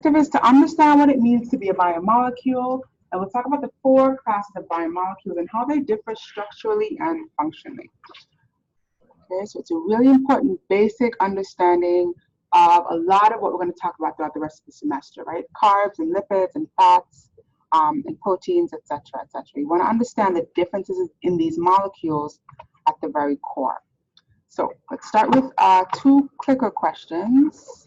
Is to understand what it means to be a biomolecule, and we'll talk about the 4 classes of biomolecules and how they differ structurally and functionally. Okay, so it's a really important basic understanding of a lot of what we're going to talk about throughout the rest of the semester, right? Carbs and lipids and fats and proteins, etc., etc. You want to understand the differences in these molecules at the very core. So let's start with 2 clicker questions.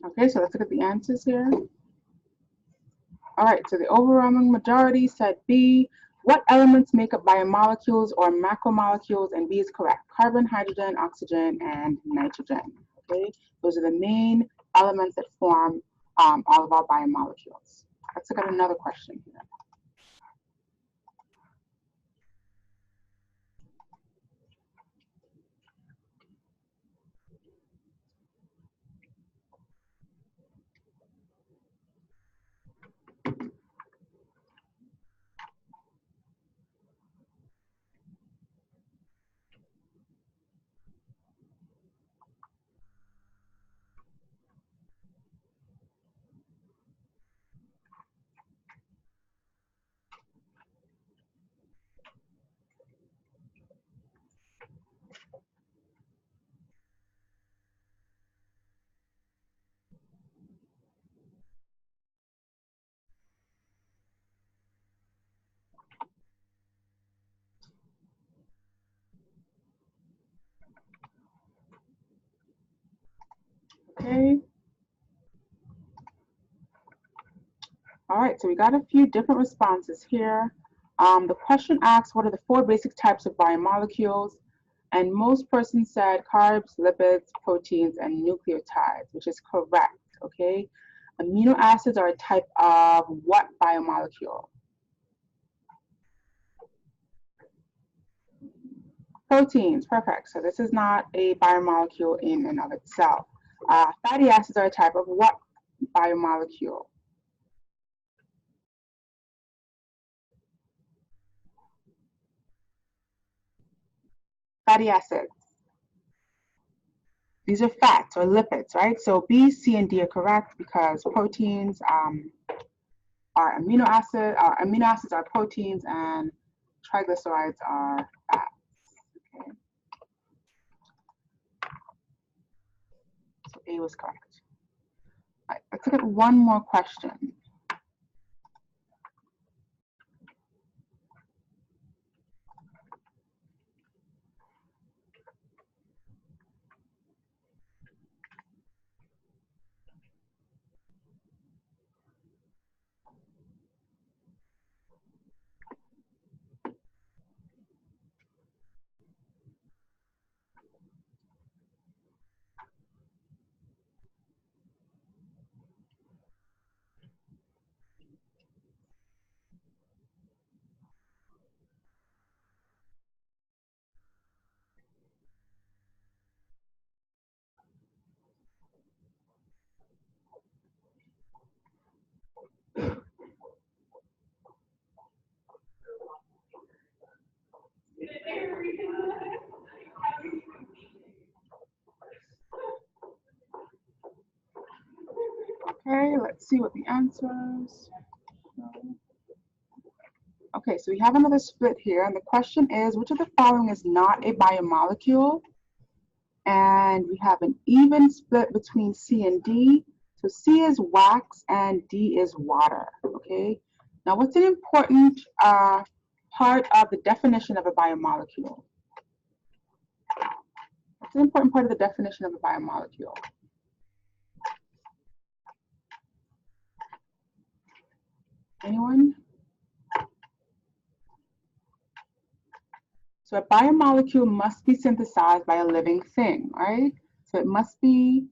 Okay, so let's look at the answers here. All right, so the overwhelming majority said B. What elements make up biomolecules or macromolecules? And B is correct. Carbon, hydrogen, oxygen, and nitrogen. Okay, those are the main elements that form all of our biomolecules. Let's look at another question here. Okay. All right, so we got a few different responses here. The question asks, what are the 4 basic types of biomolecules? And most persons said carbs, lipids, proteins, and nucleotides, which is correct, okay? Amino acids are a type of what biomolecule? Proteins, perfect. So this is not a biomolecule in and of itself. Fatty acids are a type of what biomolecule? Fatty acids. These are fats or lipids, right? So B, C, and D are correct because proteins are amino acids. Amino acids are proteins, and triglycerides are fats. Okay. So A was correct. All right, let's look at one more question. Okay, let's see what the answers. Okay, so we have another split here, and the question is, which of the following is not a biomolecule? And we have an even split between C and D. So C is wax and D is water, okay? Now, what's an important part of the definition of a biomolecule? What's an important part of the definition of a biomolecule? Anyone? So a biomolecule must be synthesized by a living thing, right? So it must be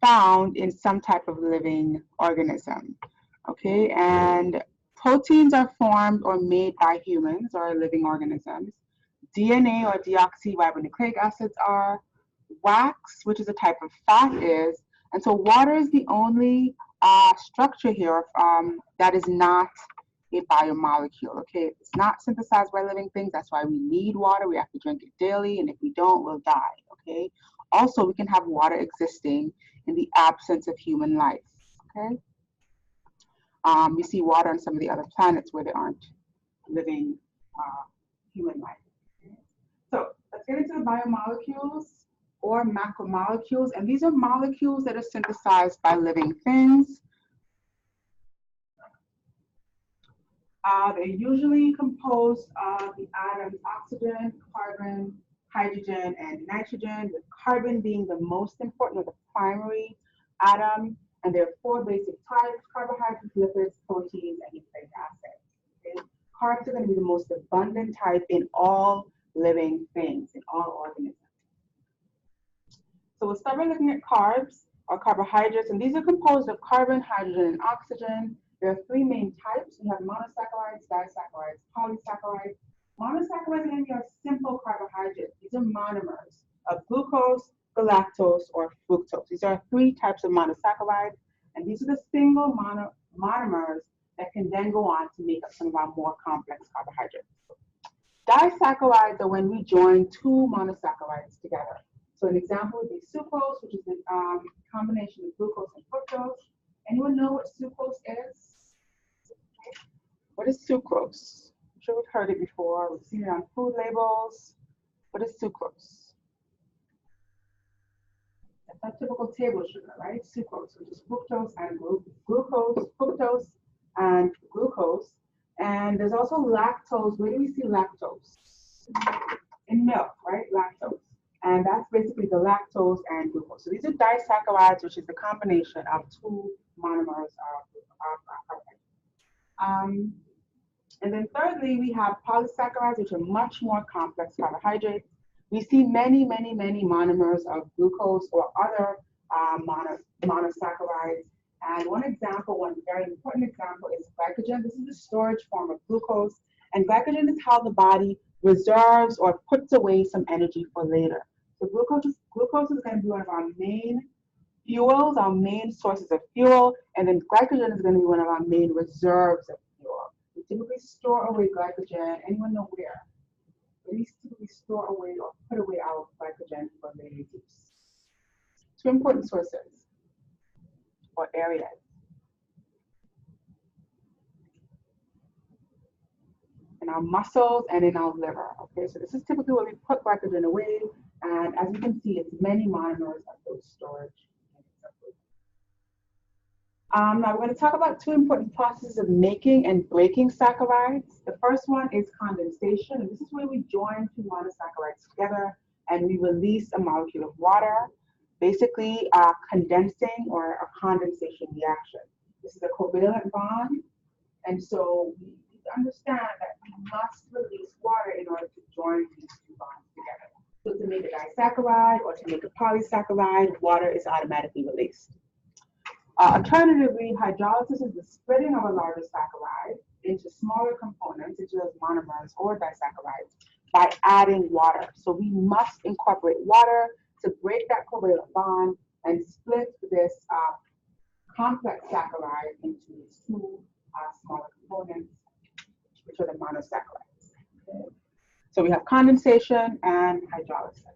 found in some type of living organism, okay? And proteins are formed or made by humans or living organisms. DNA or deoxyribonucleic acids are. Wax, which is a type of fat, is. And so water is the only structure here that is not a biomolecule, okay? It's not synthesized by living things. That's why we need water. We have to drink it daily, and if we don't, we'll die, okay? Also, we can have water existing in the absence of human life, okay? We see water on some of the other planets where there aren't living human life. Okay? So let's get into the biomolecules or macromolecules, and these are molecules that are synthesized by living things. They're usually composed of the atoms oxygen, carbon, hydrogen, and nitrogen, with carbon being the most important or the primary atom. And there are four basic types: carbohydrates, lipids, proteins, and nucleic acids. Okay? Carbs are going to be the most abundant type in all living things, in all organisms. So we'll start by looking at carbs or carbohydrates, and these are composed of carbon, hydrogen, and oxygen. There are three main types. We have monosaccharides, disaccharides, polysaccharides. Monosaccharides are going to be our simple carbohydrates. These are monomers of glucose, galactose, or fructose. These are three types of monosaccharides, and these are the single monomers that can then go on to make up some of our more complex carbohydrates. Disaccharides are when we join two monosaccharides together. So an example would be sucrose, which is the combination of glucose and fructose. Anyone know what sucrose is? What is sucrose? I'm sure we've heard it before. We've seen it on food labels. What is sucrose? It's a typical table sugar, right? Sucrose, which is fructose and glucose, fructose and glucose. And there's also lactose. Where do we see lactose? In milk, right? Lactose. And that's basically the lactose and glucose. So these are disaccharides, which is the combination of two monomers of carbohydrates. And then thirdly, we have polysaccharides, which are much more complex carbohydrates. We see many, many, many monomers of glucose or other monosaccharides. And one example, one very important example is glycogen. This is a storage form of glucose. And glycogen is how the body reserves or puts away some energy for later. So glucose is going to be one of our main fuels, our main sources of fuel, and then glycogen is going to be one of our main reserves of fuel. We typically store away glycogen. Anyone know where? We typically store away or put away our glycogen for later use. Two important sources or areas. In our muscles and in our liver. Okay, so this is typically where we put glycogen away, and as you can see, it's many monomers of those storage. Now we're going to talk about two important processes of making and breaking saccharides. The first one is condensation, and this is where we join two monosaccharides together and we release a molecule of water, basically condensing or a condensation reaction. This is a covalent bond, and so we need to understand that we must release water in order to join these two bonds together. So to make a disaccharide or to make a polysaccharide, water is automatically released. Alternatively, hydrolysis is the splitting of a larger saccharide into smaller components, into those monomers or disaccharides, by adding water. So we must incorporate water to break that covalent bond and split this complex saccharide into two smaller components, which are the monosaccharides. Okay. So we have condensation and hydrolysis.